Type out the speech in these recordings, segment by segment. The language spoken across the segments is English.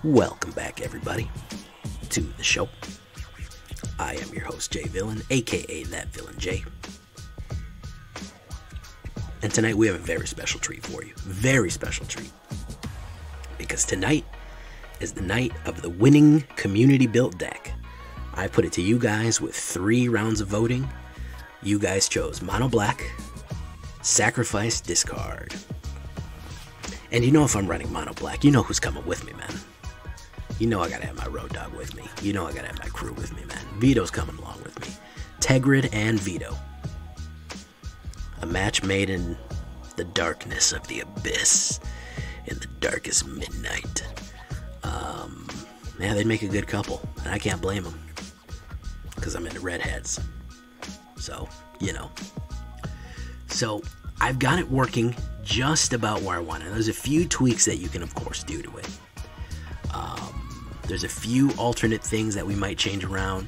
Welcome back, everybody, to the show. I am your host, Jay Villain, aka That Villain Jay. And tonight we have a very special treat for you. Very special treat. Because tonight is the night of the winning community-built deck. I put it to you guys with 3 rounds of voting. You guys chose Mono Black, Sacrifice, Discard. And you know if I'm running Mono Black, you know who's coming with me, man. You know I gotta have my road dog with me. You know I gotta have my crew with me, man. Vito's coming along with me. Tergrid and Vito. A match made in the darkness of the abyss. In the darkest midnight. Yeah, they'd make a good couple. And I can't blame them. Because I'm into redheads. So, you know. So, I've got it working just about where I want it. There's a few tweaks that you can, of course, do to it. There's a few alternate things that we might change around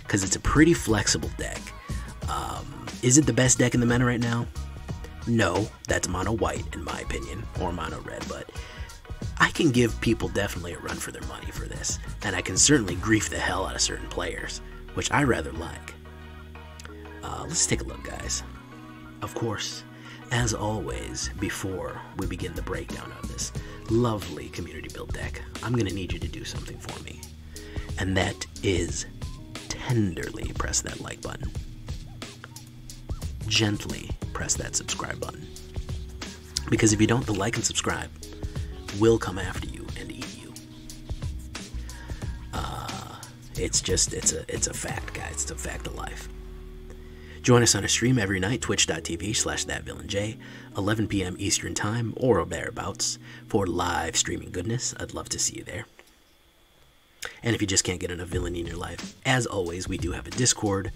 because it's a pretty flexible deck. Is it the best deck in the meta right now? No, that's mono white in my opinion, or mono red, but I can give people definitely a run for their money for this, and I can certainly grief the hell out of certain players, which I rather like. Let's take a look, guys. Of course, as always, before we begin the breakdown of this lovely community build deck, I'm going to need you to do something for me. And that is tenderly press that like button. Gently press that subscribe button. Because if you don't, the like and subscribe will come after you and eat you. It's a fact, guys. It's a fact of life. Join us on a stream every night, twitch.tv/thatvillainj, 11 p.m. Eastern Time, or thereabouts, for live streaming goodness. I'd love to see you there. And if you just can't get enough villainy in your life, as always, we do have a Discord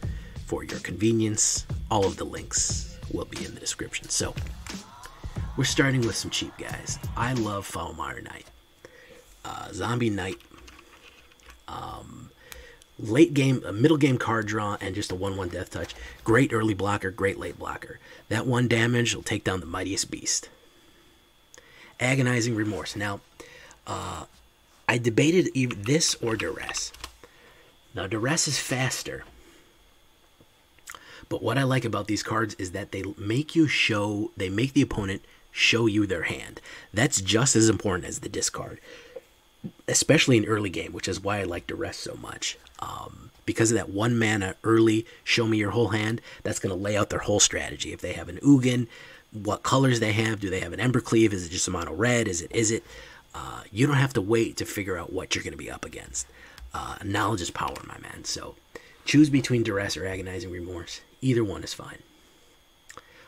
for your convenience. All of the links will be in the description. So, we're starting with some cheap guys. I love Foulmire Knight. Zombie Knight. Late game, a middle game card draw, and just a 1/1 death touch. Great early blocker, great late blocker. That 1 damage will take down the mightiest beast. Agonizing Remorse. Now, I debated either this or Duress. Now, Duress is faster. But what I like about these cards is that they make the opponent show you their hand. That's just as important as the discard. Especially in early game, which is why I like Duress so much. Because of that 1 mana early, show me your whole hand, that's going to lay out their whole strategy. If they have an Ugin, what colors they have, do they have an Embercleave, is it just a mono red, is it? You don't have to wait to figure out what you're going to be up against. Knowledge is power, my man. So choose between Duress or Agonizing Remorse. Either one is fine.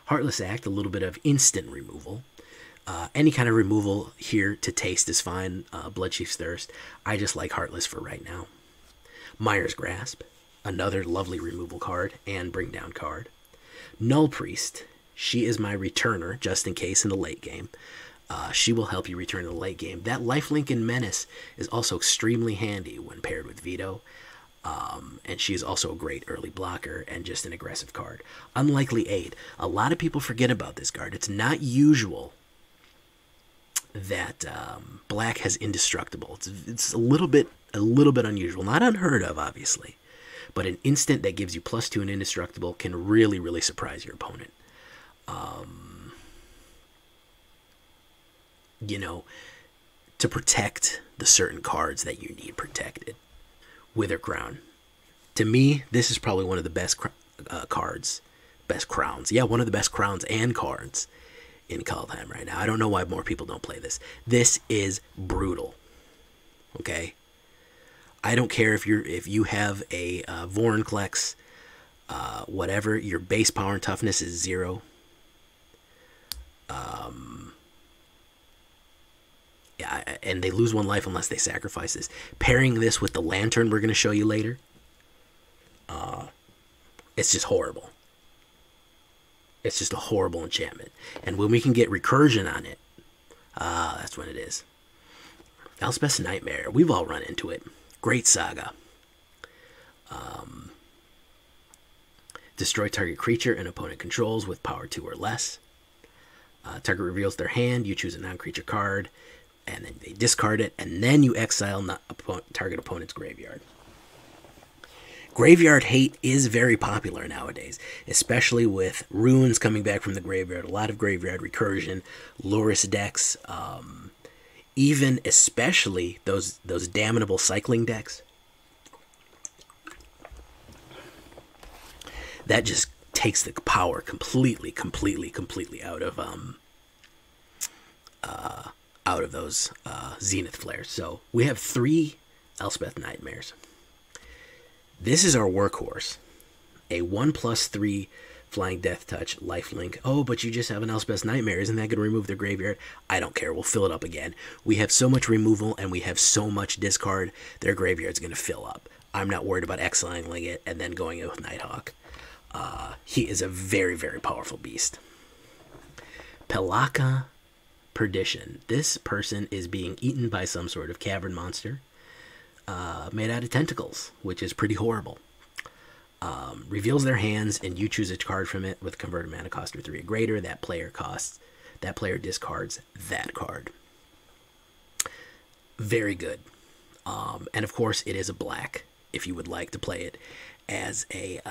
Heartless Act, a little bit of instant removal. Any kind of removal here to taste is fine. Bloodchief's Thirst. I just like Heartless for right now. Mire's Grasp, another lovely removal card and bring down card. Nullpriest, she is my returner just in case in the late game. She will help you return in the late game. That lifelink in Menace is also extremely handy when paired with Vito. And she is also a great early blocker and just an aggressive card. Unlikely Aid. A lot of people forget about this card. It's not usual that black has indestructible. It's a little bit unusual, not unheard of, obviously, but an instant that gives you +2 and indestructible can really surprise your opponent. You know, to protect the certain cards that you need protected. Withercrown. To me, this is probably one of the best cards, best crowns. Yeah, one of the best crowns and cards in Kaldheim right now. I don't know why more people don't play this. This is brutal. Okay? I don't care if you have a Vorinclex, whatever, your base power and toughness is 0. Yeah, and they lose 1 life unless they sacrifice this. Pairing this with the Lantern we're going to show you later, it's just horrible. It's just a horrible enchantment. And when we can get recursion on it, that's when it is. Elspeth's Nightmare. We've all run into it. Great saga. Destroy target creature an opponent controls with power 2 or less. Target reveals their hand. You choose a non-creature card. and then they discard it, and then you exile target opponent's graveyard. Graveyard hate is very popular nowadays, especially with runes coming back from the graveyard, a lot of graveyard recursion, Lurrus decks, even especially those damnable cycling decks. That just takes the power completely out of those Zenith Flares. So we have 3 Elspeth Nightmares. This is our workhorse. A 1/3 Flying Death Touch, lifelink. Oh, but you just have an Elspeth's Nightmare. Isn't that going to remove their graveyard? I don't care. We'll fill it up again. We have so much removal and we have so much discard, their graveyard's going to fill up. I'm not worried about exiling it and then going in with Nighthawk. He is a very, very powerful beast. Pelakka Predation. This person is being eaten by some sort of cavern monster made out of tentacles, which is pretty horrible. Reveals their hands, and you choose a card from it with converted mana cost of 3 or greater. That player discards that card. Very good. And of course, it is a black if you would like to play it as a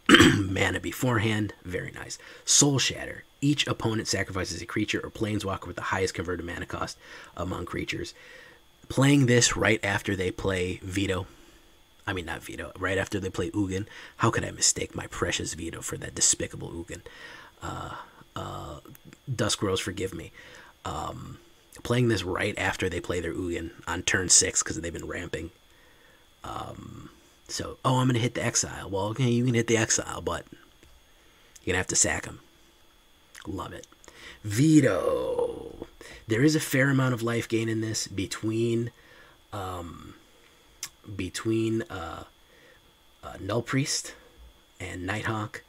mana beforehand. Very nice. Soul Shatter. Each opponent sacrifices a creature or planeswalker with the highest converted mana cost among creatures. Playing this right after they play Vito. I mean, not Vito. Right after they play Ugin. How could I mistake my precious Vito for that despicable Ugin? Dusk Rose, forgive me. Playing this right after they play their Ugin on turn 6 because they've been ramping. So, I'm going to hit the exile. Well, okay, you can hit the exile, but you're going to have to sack him. Love it. Vito. There is a fair amount of life gain in this between Nullpriest and Nighthawk,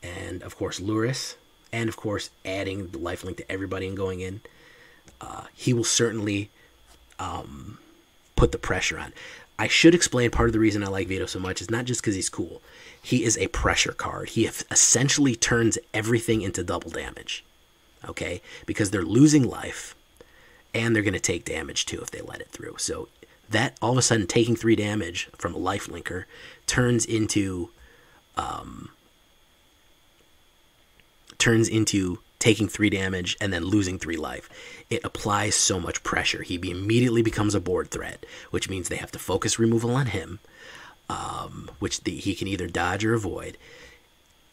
and of course Lurrus, and of course adding the lifelink to everybody and going in. He will certainly put the pressure on. I should explain part of the reason I like Vito so much is not just because he's cool. He is a pressure card. He essentially turns everything into double damage. Okay? Because they're losing life, and they're going to take damage too if they let it through. So that all of a sudden taking 3 damage from a lifelinker turns into taking 3 damage and then losing 3 life. It applies so much pressure. He immediately becomes a board threat, which means they have to focus removal on him, which he can either dodge or avoid.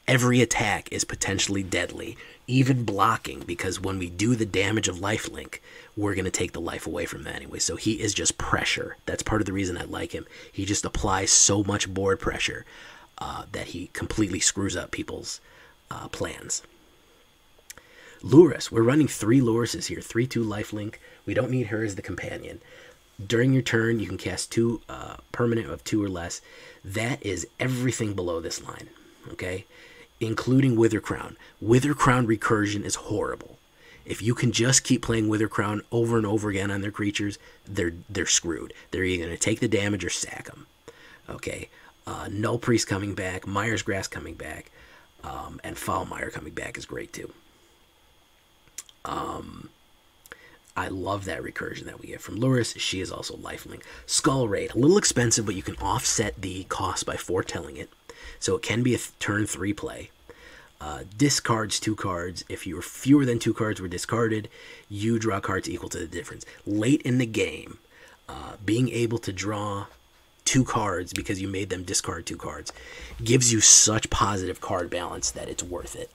Every attack is potentially deadly, even blocking, because when we do the damage of lifelink, we're going to take the life away from that anyway. So he is just pressure. That's part of the reason I like him. He just applies so much board pressure that he completely screws up people's plans. Lurrus. We're running 3 Lurruses here. 3/2 lifelink. We don't need her as the companion. During your turn, you can cast 2 permanent of 2 or less. That is everything below this line. Okay? Including Withercrown. Withercrown recursion is horrible. If you can just keep playing Withercrown over and over again on their creatures, they're screwed. They're either going to take the damage or sack them. Okay? Nullpriest coming back, Mire's Grass coming back, and Foulmire coming back is great too. I love that recursion that we get from Lurrus. She is also lifelink. Skull Raid, a little expensive, but you can offset the cost by foretelling it. So it can be a turn 3 play. Discards 2 cards. If fewer than 2 cards were discarded, you draw cards equal to the difference. Late in the game, being able to draw 2 cards because you made them discard 2 cards gives you such positive card balance that it's worth it.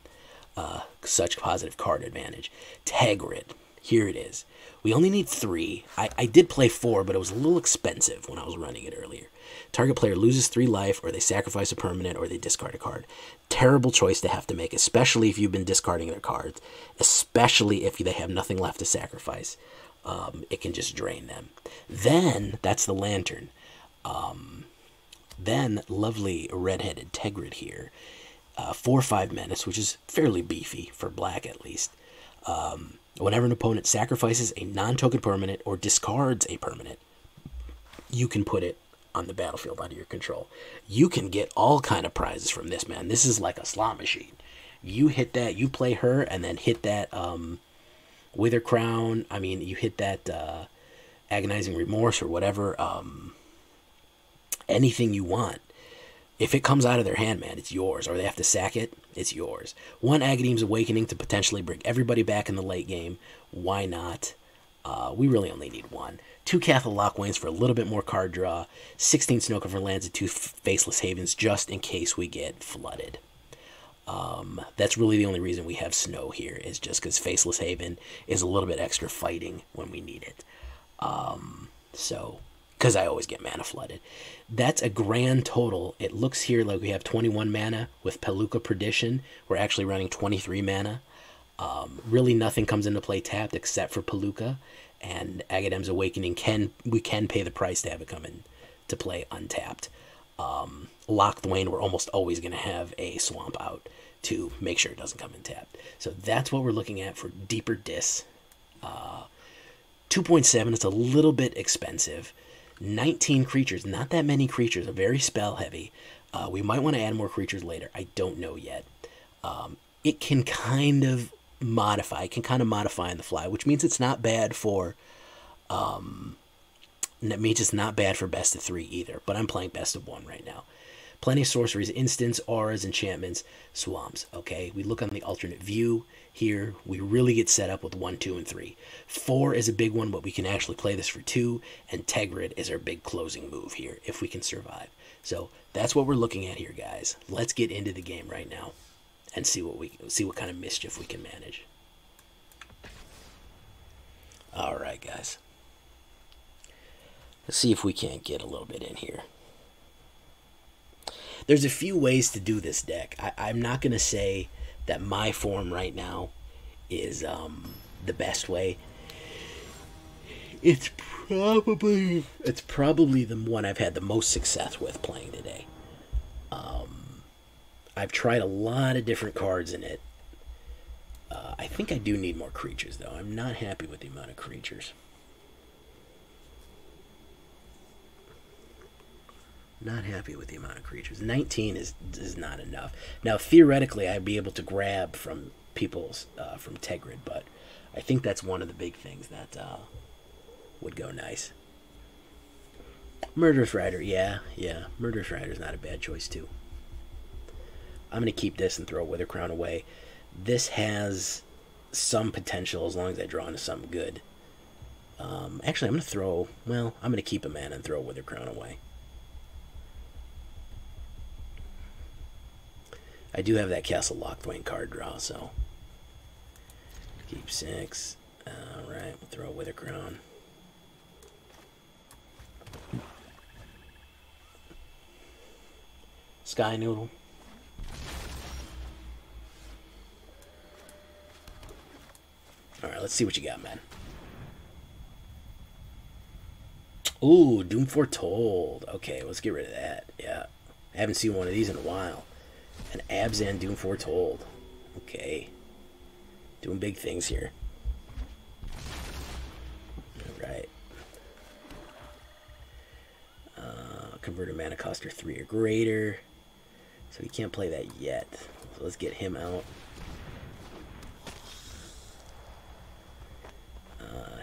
Such positive card advantage. Tergrid. Here it is. We only need 3. I did play 4, but it was a little expensive when I was running it earlier. Target player loses 3 life, or they sacrifice a permanent, or they discard a card. Terrible choice to have to make, especially if you've been discarding their cards. Especially if they have nothing left to sacrifice. It can just drain them. Then, that's the Lantern. Then, lovely redheaded Tergrid here. 4/5 menace, which is fairly beefy, for black at least. Whenever an opponent sacrifices a non-token permanent or discards a permanent, you can put it on the battlefield under your control. You can get all kind of prizes from this, man. This is like a slot machine. You hit that, you play her, and then hit that, Withercrown, I mean, you hit that Agonizing Remorse or whatever, anything you want. If it comes out of their hand, man, it's yours. Or they have to sack it, it's yours. One Agadeem's Awakening to potentially bring everybody back in the late game. Why not? We really only need one. 2 Castle Locthwains for a little bit more card draw. 16 Snowcover Lands and 2 Faceless Havens just in case we get flooded. That's really the only reason we have snow here, is just because Faceless Haven is a little bit extra fighting when we need it. So, because I always get mana flooded. That's a grand total. It looks here like we have 21 mana with Pelakka Predation. We're actually running 23 mana. Really nothing comes into play tapped except for Pelakka, and Agadeem's Awakening we can pay the price to have it come in to play untapped. Locthwain, we're almost always going to have a swamp out to make sure it doesn't come in tapped. So that's what we're looking at for deeper dis. 2.7, it's a little bit expensive. 19 creatures, not that many creatures, very spell heavy. We might want to add more creatures later. I don't know yet. It can kind of modify. It can kind of modify on the fly, which means it's not bad for. That means it's not bad for best of 3 either. But I'm playing best of 1 right now. Plenty of sorceries, instants, auras, enchantments, swamps. Okay, we look on the alternate view here. We really get set up with 1, 2, and 3. 4 is a big one, but we can actually play this for 2. And Tergrid is our big closing move here if we can survive. So that's what we're looking at here, guys. Let's get into the game right now and see what kind of mischief we can manage. All right, guys. Let's see if we can't get a little bit in here. There's a few ways to do this deck. I'm not going to say that my form right now is the best way. It's probably the one I've had the most success with playing today. I've tried a lot of different cards in it. I think I do need more creatures, though. I'm not happy with the amount of creatures. Not happy with the amount of creatures. 19 is not enough. Now, theoretically, I'd be able to grab from people's, from Tergrid, but I think that's one of the big things that would go nice. Murderous Rider, yeah. Murderous Rider's not a bad choice, too. I'm going to keep this and throw Withercrown away. This has some potential as long as I draw into something good. Actually, I'm going to keep a mana and throw Withercrown away. I do have that Castle Locthwain card draw, so keep 6. Alright, we'll throw a Withercrown. Sky Noodle. Alright, let's see what you got, man. Ooh, Doom Foretold. Okay, let's get rid of that. Yeah, I haven't seen one of these in a while. An Abzan Doom Foretold. Okay. Doing big things here. Alright. Converted mana coster 3 or greater. So he can't play that yet. So let's get him out.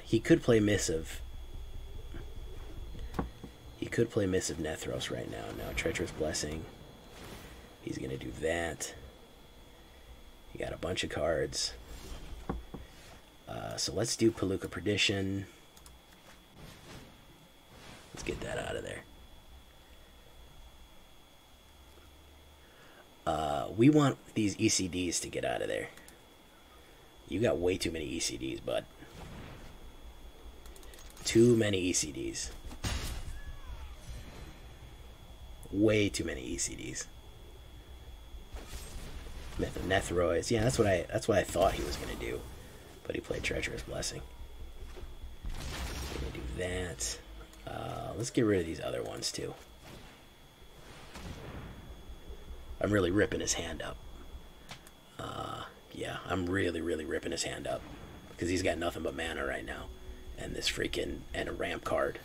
He could play Missive. He could play Missive Nethros right now. Now Treacherous Blessing. He's going to do that. He got a bunch of cards. So let's do Pelakka Predation. Let's get that out of there. We want these ECDs to get out of there. You got way too many ECDs, bud. Too many ECDs. Way too many ECDs. Myth of Nethroids. Yeah, that's what I thought he was gonna do. But he played Treacherous Blessing. Gonna do that. Let's get rid of these other ones too. I'm really ripping his hand up. Yeah, I'm really ripping his hand up. Because he's got nothing but mana right now. And this freaking, and a ramp card.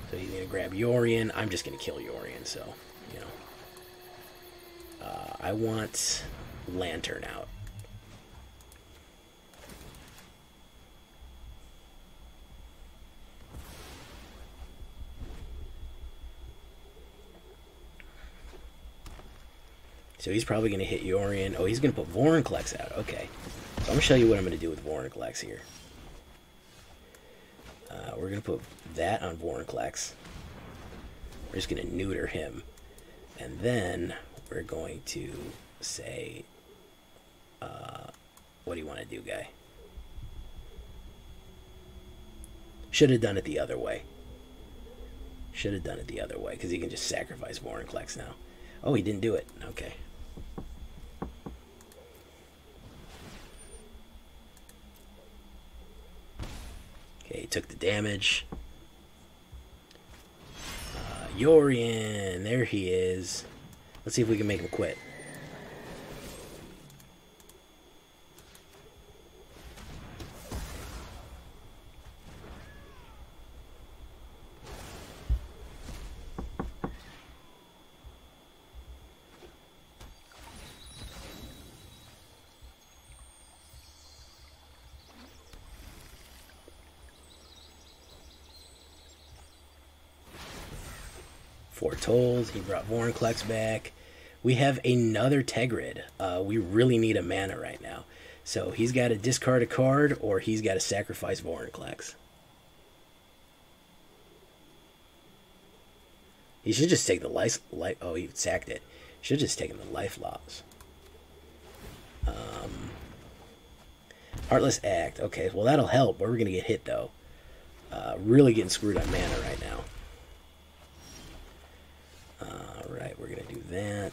So he's gonna grab Yorion. I'm just gonna kill Yorion, so, you know. I want Lantern out. So he's probably going to hit Yorion. Oh, he's going to put Vorinclex out. Okay. So I'm going to show you what I'm going to do with Vorinclex here. We're going to put that on Vorinclex. We're just going to neuter him. And then we're going to say, what do you want to do, guy? Should have done it the other way. Should have done it the other way, because he can just sacrifice Vorinclex now. Oh, he didn't do it. Okay. Okay, he took the damage. Yorion, there he is. Let's see if we can make him quit. Foretold. He brought Vorinclex back. We have another Tergrid. We really need a mana right now. So he's got to discard a card, or he's got to sacrifice Vorinclex. He should just take the life. Oh, he sacked it. Should have just taken the life loss. Heartless Act. Okay, well that'll help. But we're gonna get hit though. Really getting screwed on mana right now. Alright, we're going to do that.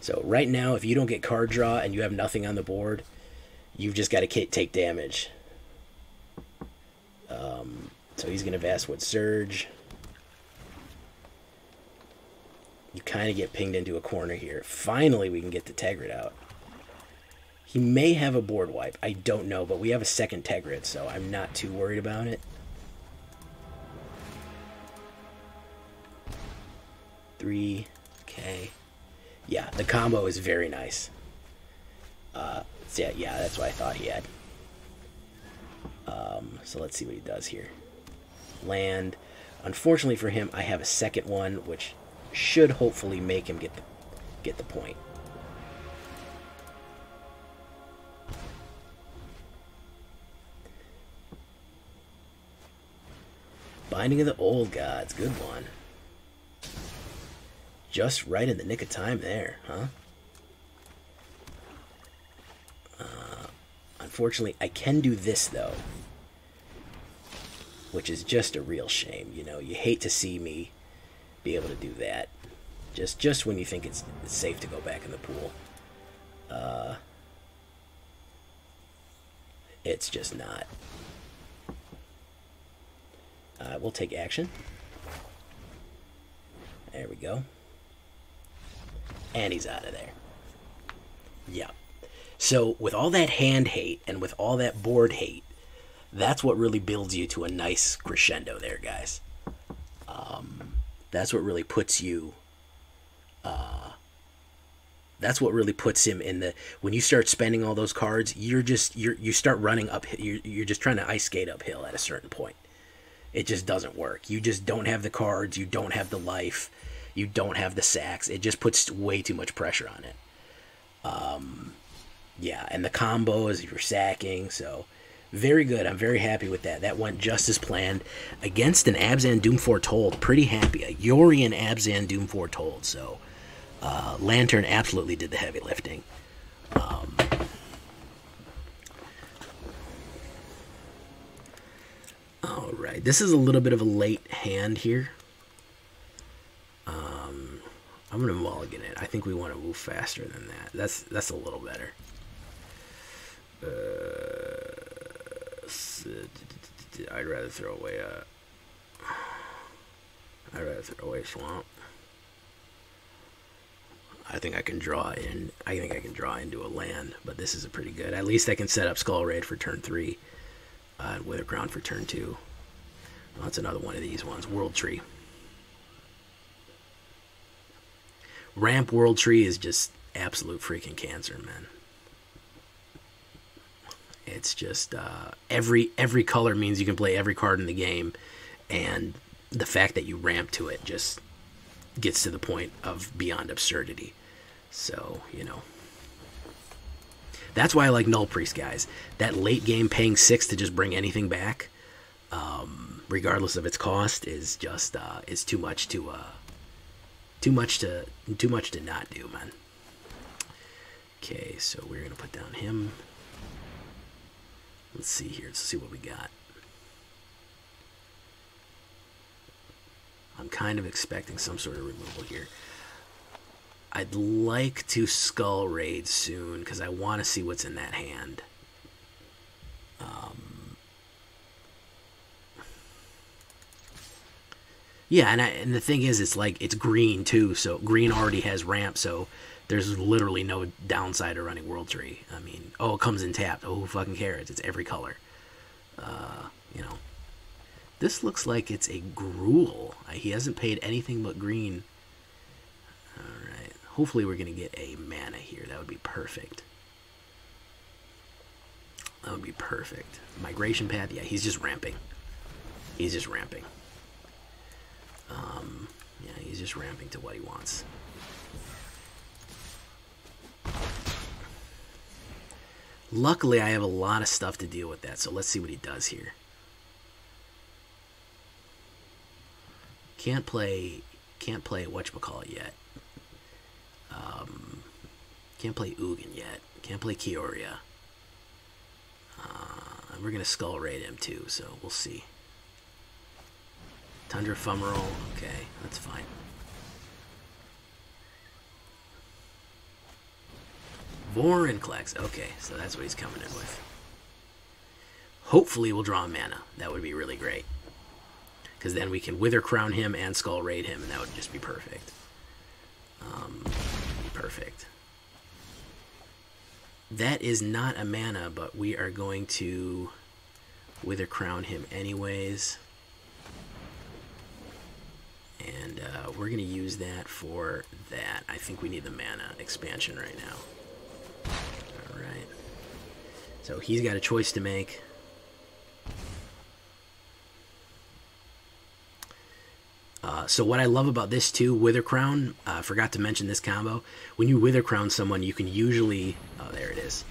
So right now, if you don't get card draw and you have nothing on the board, you've just got to take damage. So he's going to Vastwood Surge. You kind of get pinged into a corner here. Finally, we can get the Tergrid out. He may have a board wipe. I don't know, but we have a second Tergrid, so I'm not too worried about it. 3, okay. Yeah, the combo is very nice. Yeah, that's what I thought he had. So let's see what he does here. Land. Unfortunately for him, I have a second one, which should hopefully make him get the point. Binding of the Old Gods, good one. Just right in the nick of time there, huh? Unfortunately, I can do this though, which is just a real shame. You know, you hate to see me be able to do that just when you think it's safe to go back in the pool. It's just not. We'll take action. There we go. And he's out of there. Yeah. So with all that hand hate and with all that board hate, that's what really builds you to a nice crescendo there, guys. That's what really puts you... that's what really puts him in the... When you start spending all those cards, you start running up... You're just trying to ice skate uphill at a certain point. It just doesn't work. You just don't have the cards. You don't have the life. You don't have the sacks. It just puts way too much pressure on it. Yeah, and the combo is you're sacking, so very good. I'm very happy with that. That went just as planned against an Abzan Doom Foretold. Pretty happy. A Yorion Abzan Doom Foretold. So Lantern absolutely did the heavy lifting. All right, this is a little bit of a late hand here. I'm gonna mulligan it. I think we want to move faster than that. That's a little better. I'd rather throw away Swamp. I think I can draw in. I think I can draw into a land, but this is a pretty good. At least I can set up Skull Raid for turn 3, and Withercrown for turn 2. Well, that's another one of these ones. World Tree. Ramp World Tree is just absolute freaking cancer, man. it's just every color means you can play every card in the game, and the fact that you ramp to it just gets to the point of beyond absurdity. So, you know, that's why I like Nullpriest, guys. That late game paying 6 to just bring anything back, regardless of its cost, is just is too much to not do, man. Okay, so we're gonna put down him. Let's see here. Let's see what we got. I'm kind of expecting some sort of removal here. I'd like to Skull Raid soon because I want to see what's in that hand. Yeah, and the thing is, it's like, it's green too, so green already has ramp, so there's literally no downside to running World Tree. I mean, oh, it comes in tapped. Oh, who fucking cares? It's every color. You know. This looks like it's a Gruul. He hasn't paid anything but green. Alright. Hopefully we're going to get a mana here. That would be perfect. That would be perfect. Migration Path. Yeah, he's just ramping. He's just ramping. Yeah, he's just ramping to what he wants. Luckily, I have a lot of stuff to deal with that, so let's see what he does here. Can't play whatchamacallit yet. Can't play Ugin yet. Can't play Kioria. We're gonna Skull Raid him too, so we'll see. Tundra Fumarole, okay, that's fine. Vorinclex, okay, so that's what he's coming in with. Hopefully we'll draw a mana. That would be really great. Because then we can Withercrown him and Skull Raid him, and that would just be perfect. Perfect. That is not a mana, but we are going to Withercrown him anyways. And we're going to use that for that. I think we need the mana expansion right now. Alright. So he's got a choice to make. So what I love about this too, Withercrown, I forgot to mention this combo. When you Withercrown someone, you can usually... Oh, there it is.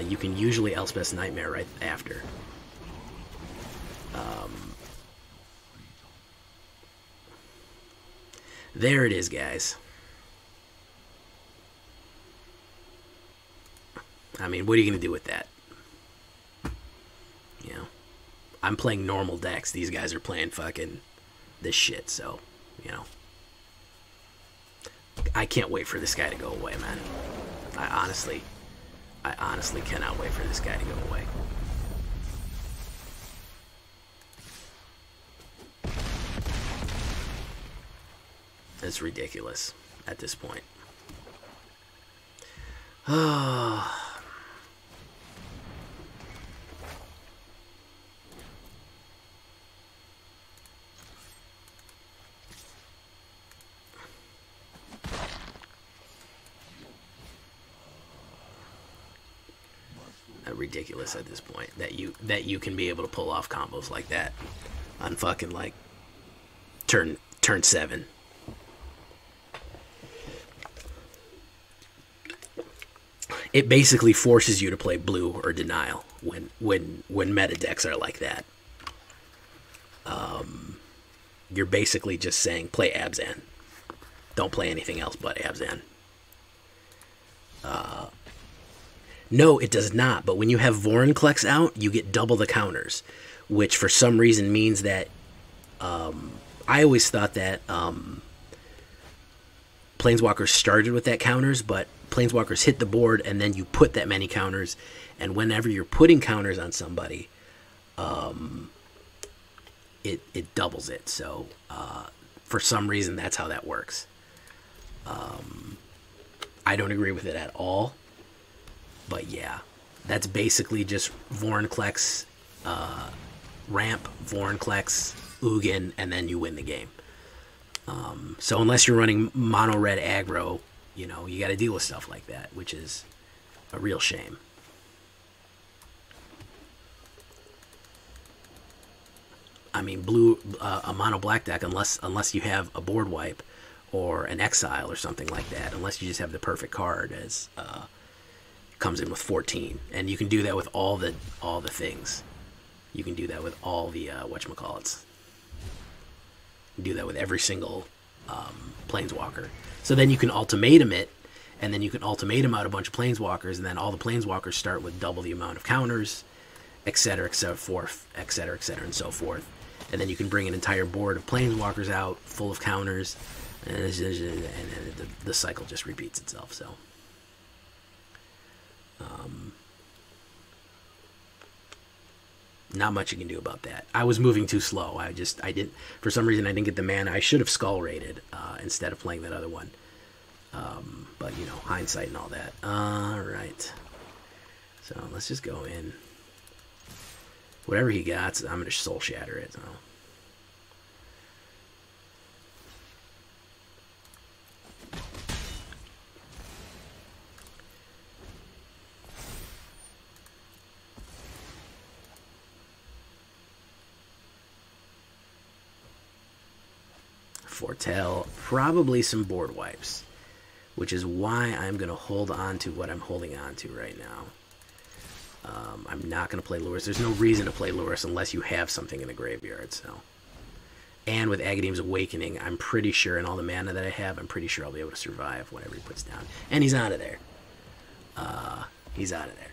You can usually Elspeth's Nightmare right after. There it is, guys. I mean, what are you going to do with that? You know, I'm playing normal decks. These guys are playing fucking this shit, so, you know. I can't wait for this guy to go away, man. I honestly cannot wait for this guy to go away. It's ridiculous at this point. Ridiculous at this point that you can be able to pull off combos like that on fucking like turn 7. It basically forces you to play blue or denial when meta decks are like that. You're basically just saying play Abzan. Don't play anything else but Abzan. No, it does not. But when you have Vorinclex out, you get double the counters, which for some reason means that I always thought that Planeswalkers started with that counters, but Planeswalkers hit the board and then you put that many counters, and whenever you're putting counters on somebody, it doubles it. So for some reason, that's how that works. I don't agree with it at all. But yeah, that's basically just Vorinclex, ramp, Vorinclex, Ugin, and then you win the game. So unless you're running mono red aggro, you know, you got to deal with stuff like that, which is a real shame. I mean, blue a mono black deck, unless you have a board wipe or an exile or something like that, unless you just have the perfect card as comes in with 14, and you can do that with all the things. You can do that with all the whatchamacallits. You can do that with every single planeswalker. So then you can ultimatum it, and then you can ultimatum out a bunch of planeswalkers, and then all the planeswalkers start with double the amount of counters, etc., etc., etc., etc., and so forth. And then you can bring an entire board of planeswalkers out full of counters, and the cycle just repeats itself. So, not much you can do about that. I was moving too slow. I didn't, for some reason, I didn't get the mana. I should have skull rated instead of playing that other one. But, you know, hindsight and all that. Alright. So, let's just go in. Whatever he got, I'm going to Soul Shatter it. So. Foretell, probably some board wipes, which is why I'm going to hold on to what I'm holding on to right now. I'm not going to play Lurrus. There's no reason to play Lurrus unless you have something in the graveyard. So, and with Agadeem's Awakening, I'm pretty sure, and all the mana that I have, I'm pretty sure I'll be able to survive whatever he puts down. And he's out of there. He's out of there.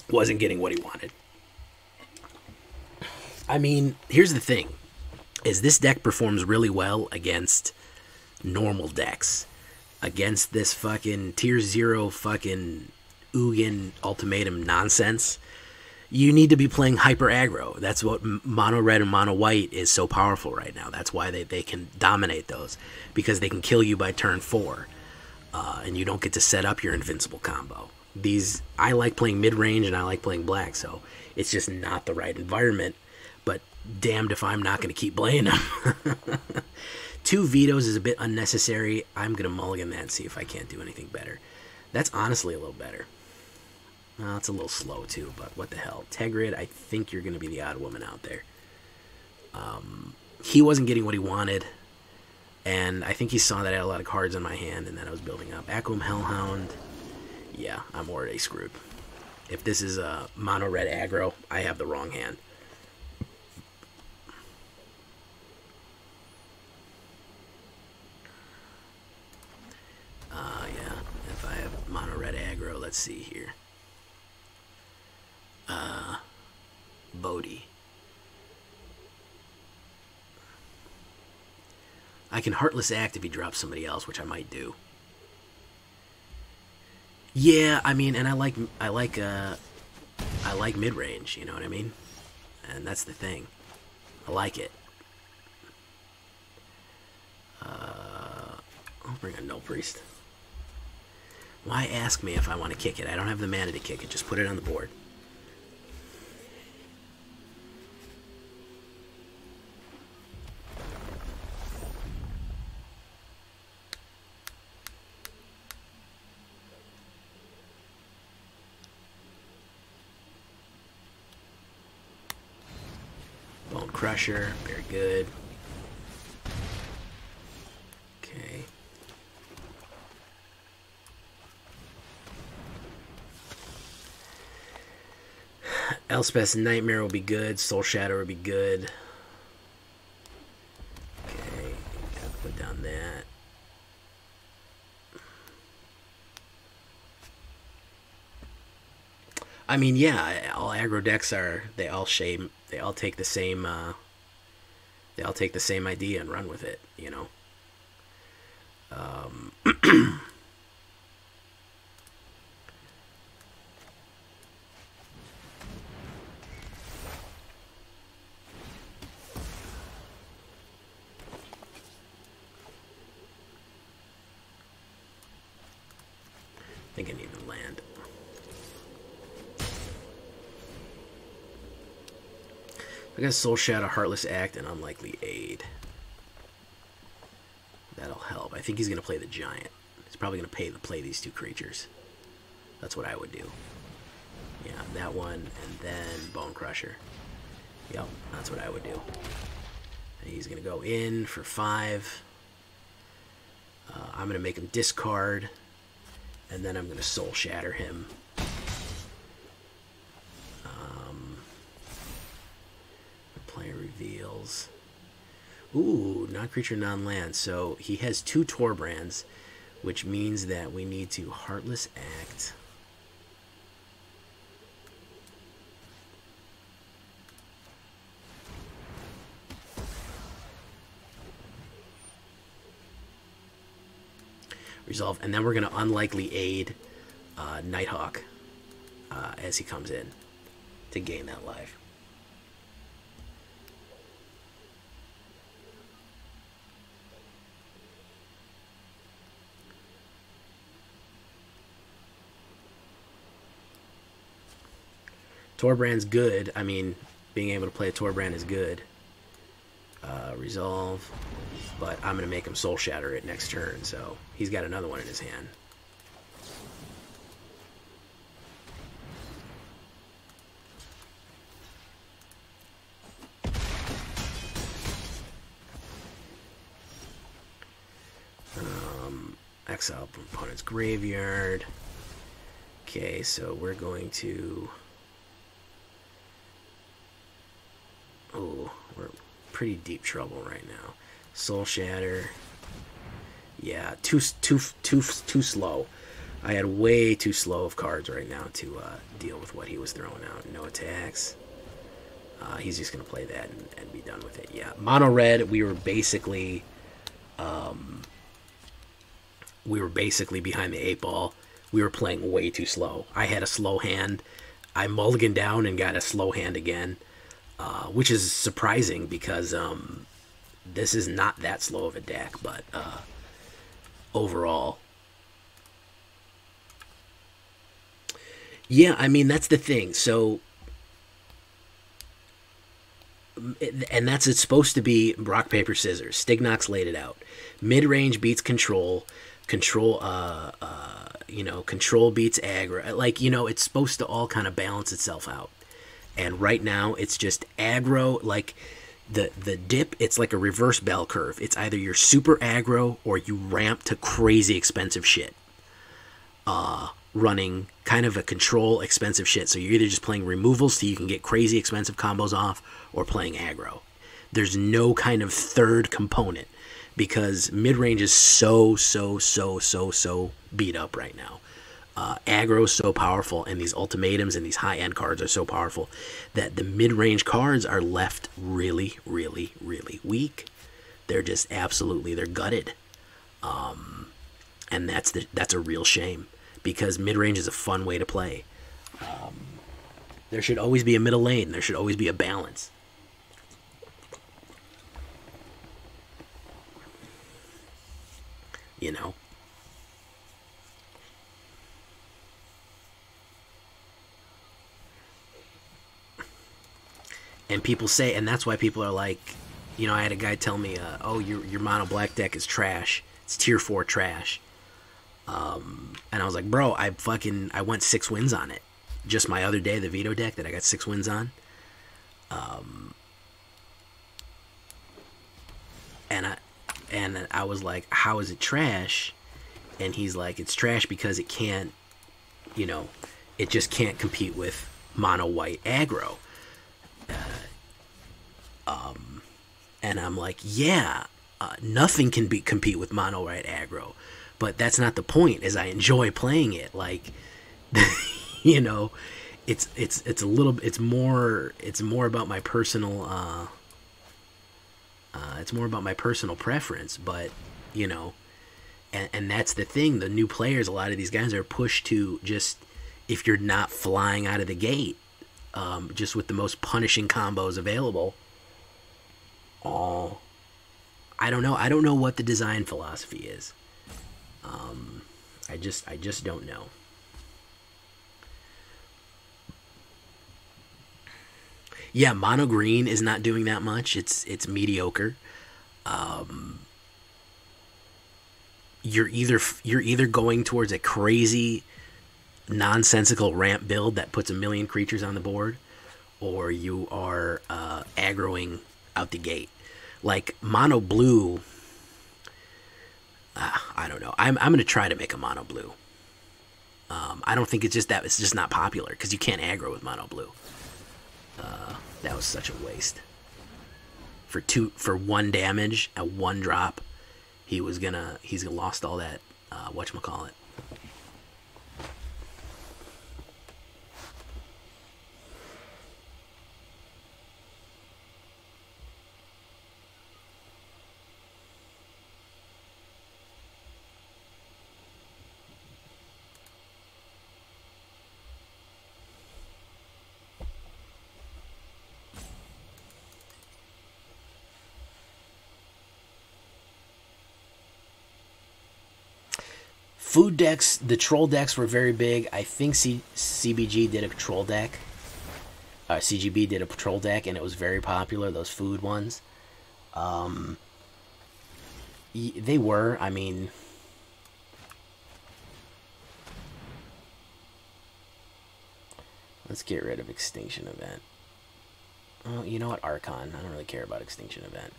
Wasn't getting what he wanted. I mean, here's the thing. Is this deck performs really well against normal decks. Against this fucking tier 0 fucking Ugin ultimatum nonsense, you need to be playing hyper aggro. That's what mono red and mono white is so powerful right now. That's why they can dominate those, because they can kill you by turn 4, and you don't get to set up your invincible combo. I like playing mid range and I like playing black, so it's just not the right environment. But damned if I'm not going to keep playing them. 2 vetoes is a bit unnecessary. I'm going to mulligan that and see if I can't do anything better. That's honestly a little better. Well, it's a little slow too, but what the hell. Tergrid, I think you're going to be the odd woman out there. He wasn't getting what he wanted, and I think he saw that I had a lot of cards in my hand and that I was building up. Akom Hellhound, yeah, I'm already screwed. If this is a mono red aggro, I have the wrong hand. Yeah, if I have mono red aggro, let's see here. Bodhi. I can Heartless Act if he drops somebody else, which I might do. Yeah, I mean, and I like mid range. You know what I mean? And that's the thing. I like it. I'll bring a Nullpriest. Why ask me if I want to kick it? I don't have the mana to kick it. Just put it on the board. Bone Crusher, very good. Okay. Elspeth's Nightmare will be good. Soul Shatter will be good. Okay, gotta put down that. I mean, yeah, all aggro decks they all take the same idea and run with it, you know. I think I need to land. I got Soul Shatter, Heartless Act, and Unlikely Aid. That'll help. I think he's going to play the Giant. He's probably going to play these 2 creatures. That's what I would do. Yeah, that one, and then Bone Crusher. Yep, that's what I would do. And he's going to go in for 5. I'm going to make him discard, and then I'm going to Soul Shatter him. Player reveals. Ooh, non-creature, non-land. So he has 2 Torbrands, which means that we need to Heartless Act. Resolve, and then we're going to unlikely aid Nighthawk as he comes in to gain that life. Torbrand's good. I mean, being able to play a Torbrand is good. Resolve. But I'm going to make him Soul Shatter it next turn, so he's got another one in his hand. Exile from opponent's graveyard. Okay, so we're going to... Oh, we're in pretty deep trouble right now. Soul Shatter. Yeah, too slow. I had way too slow of cards right now to deal with what he was throwing out. No attacks. He's just going to play that and be done with it. Yeah, mono red, we were basically behind the 8 ball. We were playing way too slow. I had a slow hand. I mulliganed down and got a slow hand again, which is surprising because this is not that slow of a deck, but overall. Yeah, I mean, that's the thing. So, and that's it's supposed to be rock, paper, scissors. Stignox laid it out. Mid-range beats control. Control beats aggro. Like, it's supposed to all kind of balance itself out. And right now, it's just aggro, like... The dip, it's like a reverse bell curve. It's either you're super aggro or you ramp to crazy expensive shit. Running kind of a control expensive shit. So you're either just playing removals so you can get crazy expensive combos off or playing aggro. There's no kind of third component because mid-range is so beat up right now. Aggro is so powerful, and these ultimatums and these high-end cards are so powerful that the mid-range cards are left really weak. They're just absolutely, they're gutted. And that's a real shame because mid-range is a fun way to play. There should always be a middle lane. There should always be a balance. And people say, and that's why people are like, I had a guy tell me, oh, your mono black deck is trash. It's tier 4 trash. And I was like, bro, I went 6 wins on it. Just my other day, the Vito deck that I got 6 wins on. And I was like, how is it trash? And he's like, it's trash because it can't, it just can't compete with mono white aggro. And I'm like, yeah, nothing can compete with mono white aggro, but that's not the point. Is I enjoy playing it, like, it's a little, it's more about my personal, it's more about my personal preference, but and that's the thing. The new players, a lot of these guys are pushed to just, if you're not flying out of the gate, just with the most punishing combos available. I don't know. I don't know what the design philosophy is. I just don't know. Yeah, mono green is not doing that much. It's mediocre. You're either going towards a crazy nonsensical ramp build that puts 1 million creatures on the board, or you are aggroing out the gate. Like mono blue, I don't know. I'm gonna try to make a mono blue. I don't think it's just that, it's just not popular because you can't aggro with mono blue. That was such a waste. For 1 damage at 1 drop, he's gonna lost all that whatchamacallit. Food decks, the troll decks were very big. I think CBG did a troll deck. CGB did a troll deck, and it was very popular, those food ones. They were, I mean... Let's get rid of Extinction Event. Oh, you know what? Archon. I don't really care about Extinction Event.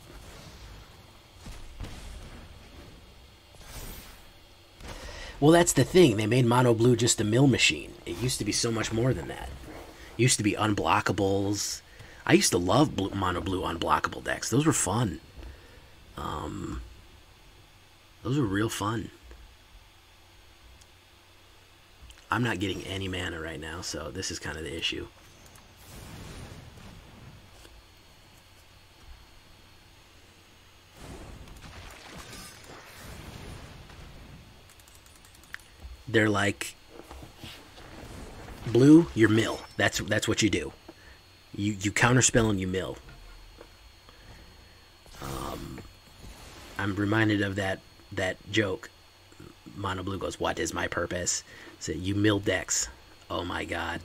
Well, that's the thing. They made mono blue just a mill machine. It used to be so much more than that. It used to be unblockables. I used to love mono blue unblockable decks. Those were fun. Those were real fun. I'm not getting any mana right now, so this is kind of the issue. They're like, blue, you're mill. That's what you do. You counterspell and you mill. I'm reminded of that joke. Mono blue goes, "What is my purpose?" So you mill decks. Oh my god.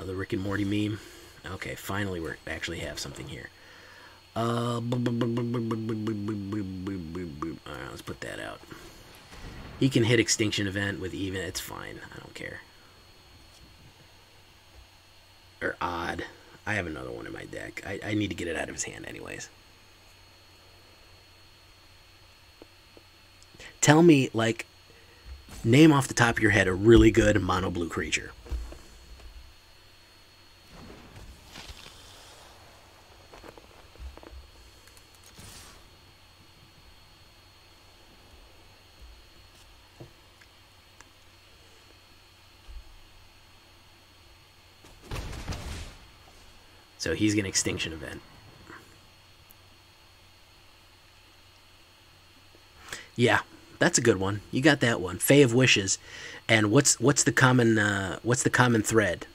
The Rick and Morty meme. Okay, finally we actually have something here. Alright, let's put that out. He can hit Extinction Event with even. It's fine. I don't care. Or odd. I have another one in my deck. I need to get it out of his hand anyways. Tell me, like, name off the top of your head a really good mono blue creature. So he's going to Extinction Event. Yeah, that's a good one. You got that one. Fae of Wishes. And what's the common thread?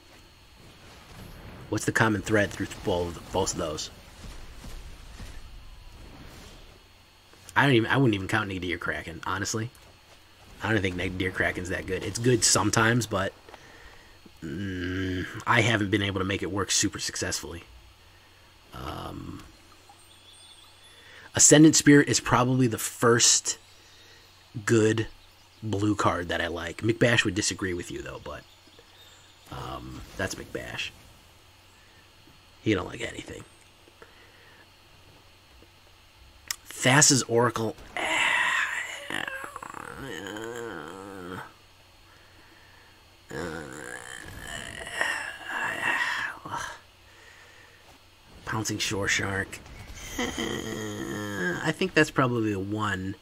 What's the common thread through both of those? I wouldn't even count Negadir Kraken, honestly. I don't think Negadir Kraken's that good. It's good sometimes, but I haven't been able to make it work super successfully. Ascendant Spirit is probably the first good blue card that I like. McBash would disagree with you, though, but that's McBash. He don't like anything. Thassa's Oracle. Pouncing Shore Shark. I think that's probably the one.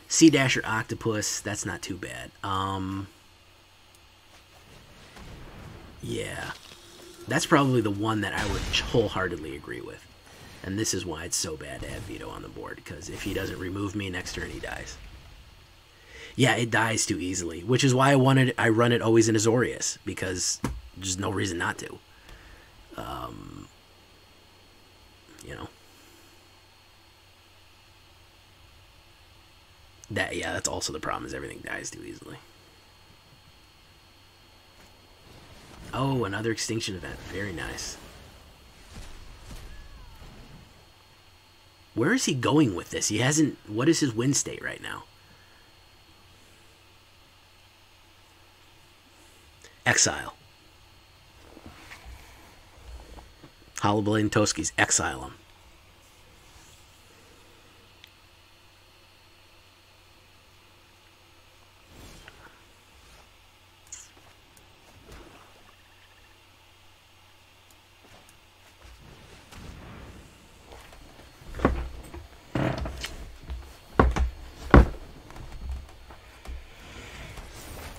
Sea Dasher Octopus. That's not too bad. Yeah. That's probably the one that I would wholeheartedly agree with. And this is why it's so bad to have Vito on the board, because if he doesn't remove me, next turn he dies. Yeah, it dies too easily, which is why I run it always in Azorius, because there's no reason not to. You know. That's also the problem, is everything dies too easily. Oh, another Extinction Event. Very nice. Where is he going with this? He hasn't... What is his win state right now? Exile. Hollowblade and Toskies, exile them.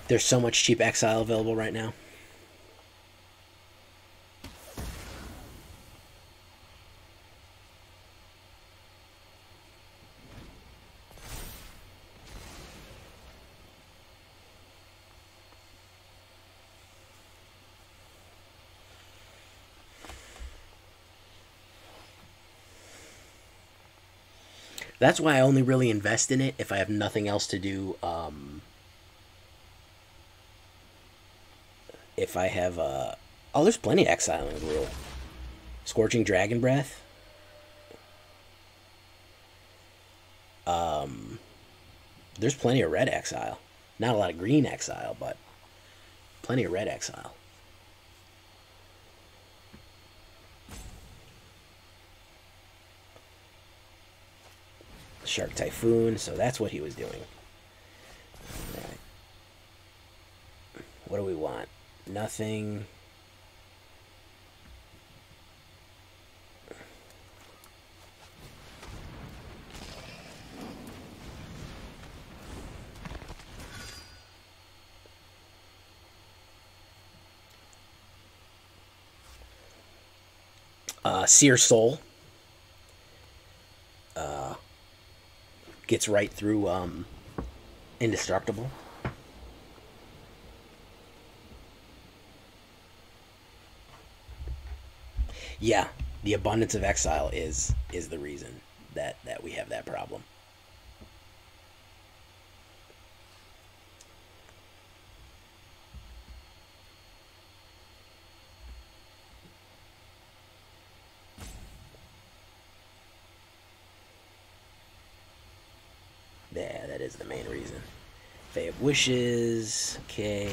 There's so much cheap exile available right now. That's why I only really invest in it if I have nothing else to do. If I have, oh, there's plenty of exiling rule. Scorching Dragon Breath. There's plenty of red exile. Not a lot of green exile, but plenty of red exile. Shark Typhoon, so that's what he was doing. All right. What do we want? Nothing. Seer Soul. Gets right through Indestructible. Yeah, the abundance of exile is the reason that we have that problem. Yeah, that is the main reason. Fae of Wishes, okay.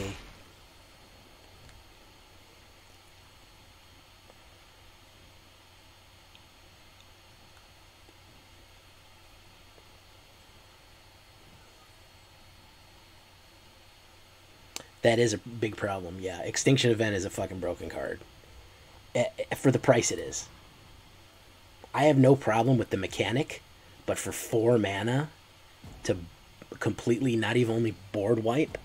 That is a big problem, yeah. Extinction Event is a fucking broken card. For the price it is. I have no problem with the mechanic, but for 4 mana to completely not even only board wipe,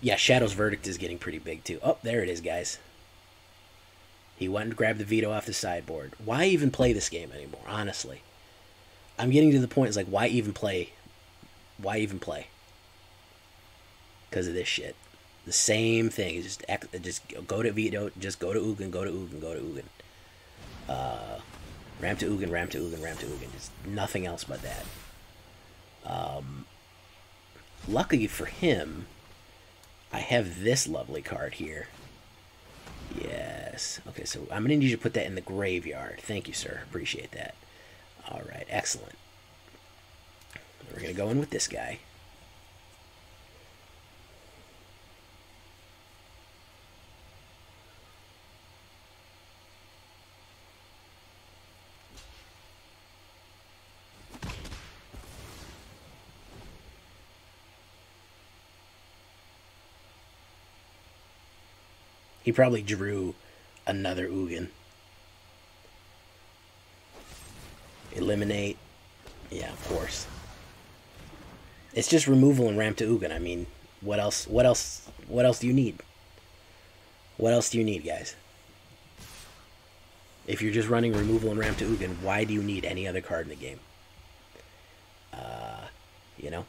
yeah, Shadow's Verdict is getting pretty big too. Oh, there it is, guys. He went and grabbed the Vito off the sideboard. Why even play this game anymore, honestly? I'm getting to the point, it's like, why even play? Why even play? Because of this shit. The same thing. It's just go to Vito, just go to Ugin, go to Ugin, go to Ugin. Ramp to Ugin, ramp to Ugin, ramp to Ugin. Just nothing else but that. Luckily for him, I have this lovely card here. Yes. Okay, so I'm going to need you to put that in the graveyard. Thank you, sir. Appreciate that. All right, excellent. We're going to go in with this guy. He probably drew another Ugin. Eliminate. Yeah, of course. It's just removal and ramp to Ugin. I mean, what else do you need? What else do you need, guys? If you're just running removal and ramp to Ugin, why do you need any other card in the game? You know?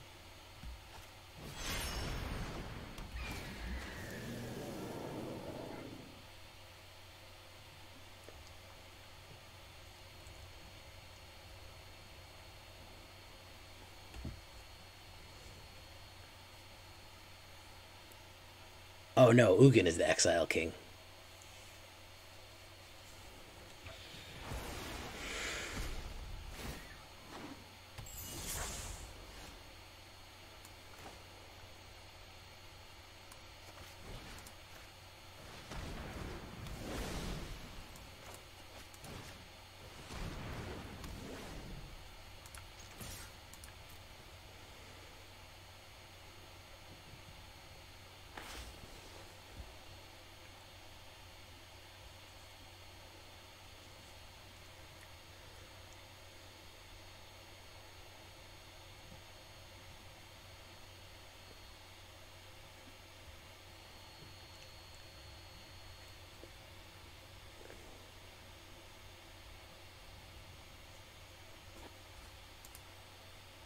Oh no, Ugin is the Exile King.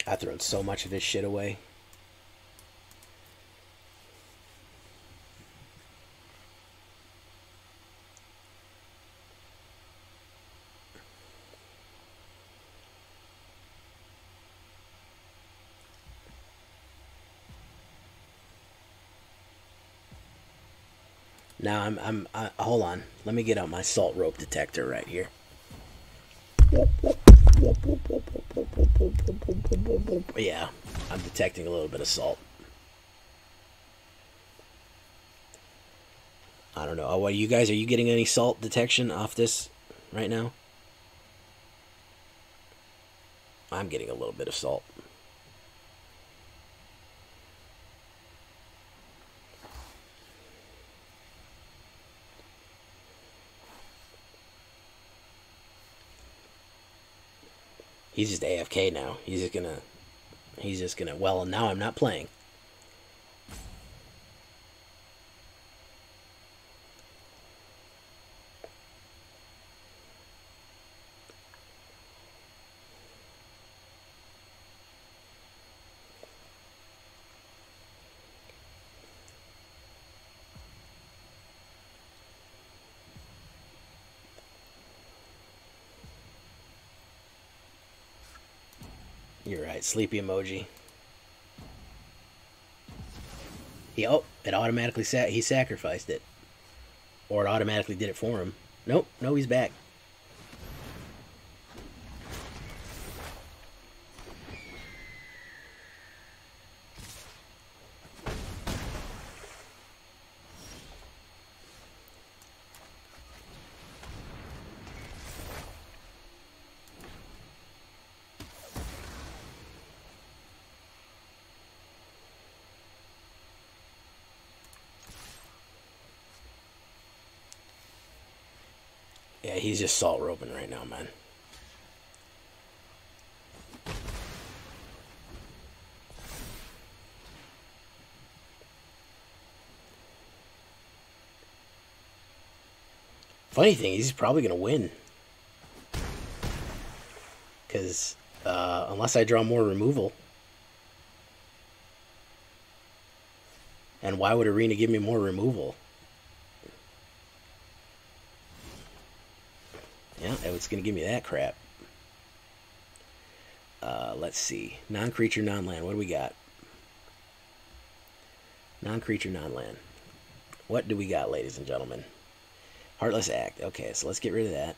I've thrown so much of this shit away. Now hold on. Let me get out my salt rope detector right here. Yeah, I'm detecting a little bit of salt. I don't know. Oh, what, you guys, are you getting any salt detection off this right now? I'm getting a little bit of salt. He's just AFK now. He's just gonna, well, now I'm not playing. You're right, sleepy emoji. Oh, it automatically he sacrificed it. Or it automatically did it for him. Nope, no, he's back. Yeah, he's just salt roping right now, man. Funny thing, he's probably going to win. Because unless I draw more removal. And why would Arena give me more removal? Yeah, it's going to give me that crap. Let's see. Non-creature, non-land. What do we got? Non-creature, non-land. What do we got, ladies and gentlemen? Heartless Act. Okay, so let's get rid of that.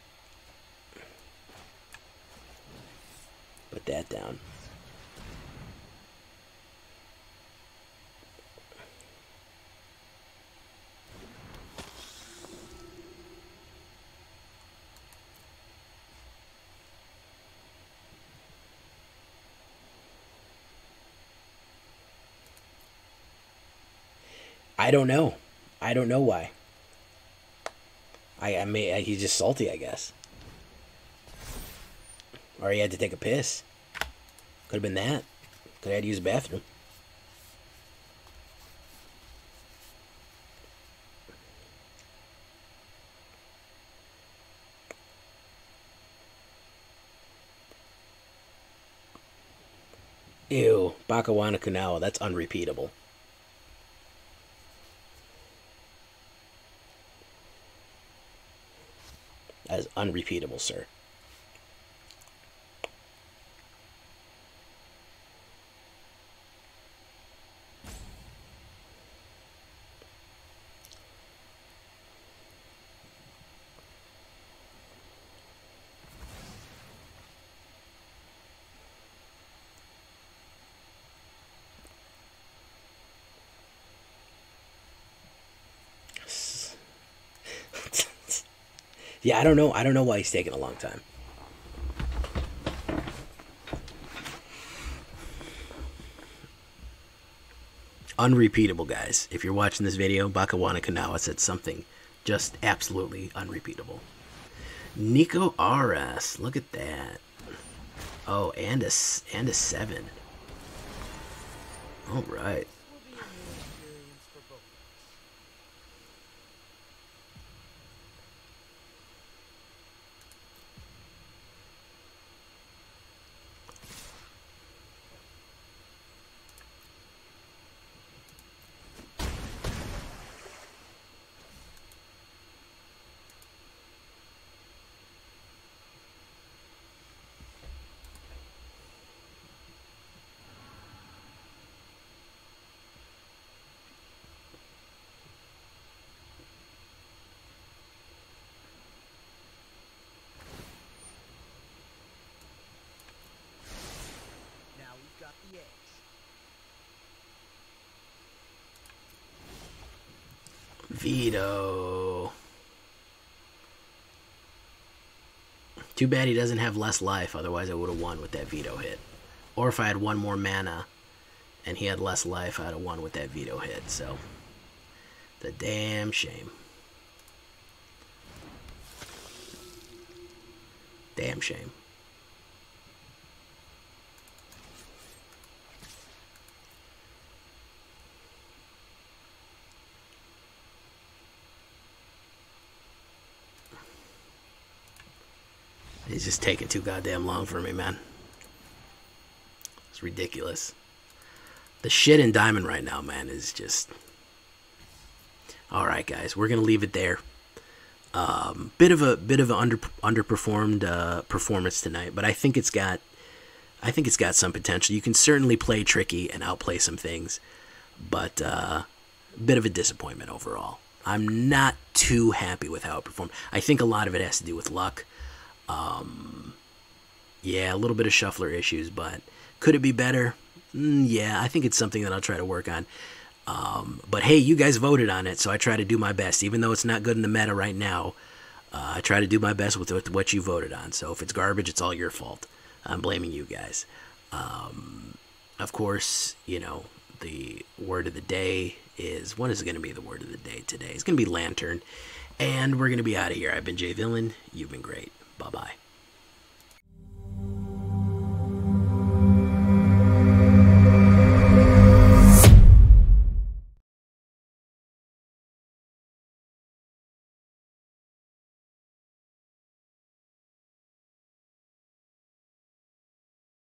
Put that down. I don't know. I don't know why. He's just salty, I guess. Or he had to take a piss. Could have been that. Could have had to use the bathroom. Ew, Bakawana Kunawa, that's unrepeatable. That is unrepeatable, sir. Yeah, I don't know. I don't know why he's taking a long time. Unrepeatable, guys. If you're watching this video, Bakawana Kanawa said something just absolutely unrepeatable. Nico RS, look at that. Oh, and a 7. All right. Vito. Too bad he doesn't have less life, otherwise I would have won with that Vito hit. Or if I had one more mana and he had less life, I'd have won with that Vito hit, so it's a damn shame. Damn shame. It's just taking too goddamn long for me, man. It's ridiculous. The shit in Diamond right now, man, is just... Alright, guys, we're going to leave it there. Bit of an underperformed performance tonight, but I think it's got some potential. You can certainly play tricky and outplay some things, but bit of a disappointment overall. I'm not too happy with how it performed. I think a lot of it has to do with luck. Yeah, a little bit of shuffler issues, but could it be better? Yeah, I think it's something that I'll try to work on. But hey, you guys voted on it, so I try to do my best. Even though it's not good in the meta right now, I try to do my best with what you voted on. So if it's garbage, it's all your fault. I'm blaming you guys. Of course, you know, the word of the day is... What is going to be the word of the day today? It's going to be Lantern. And we're going to be out of here. I've been Jay Villain. You've been great. Bye-bye.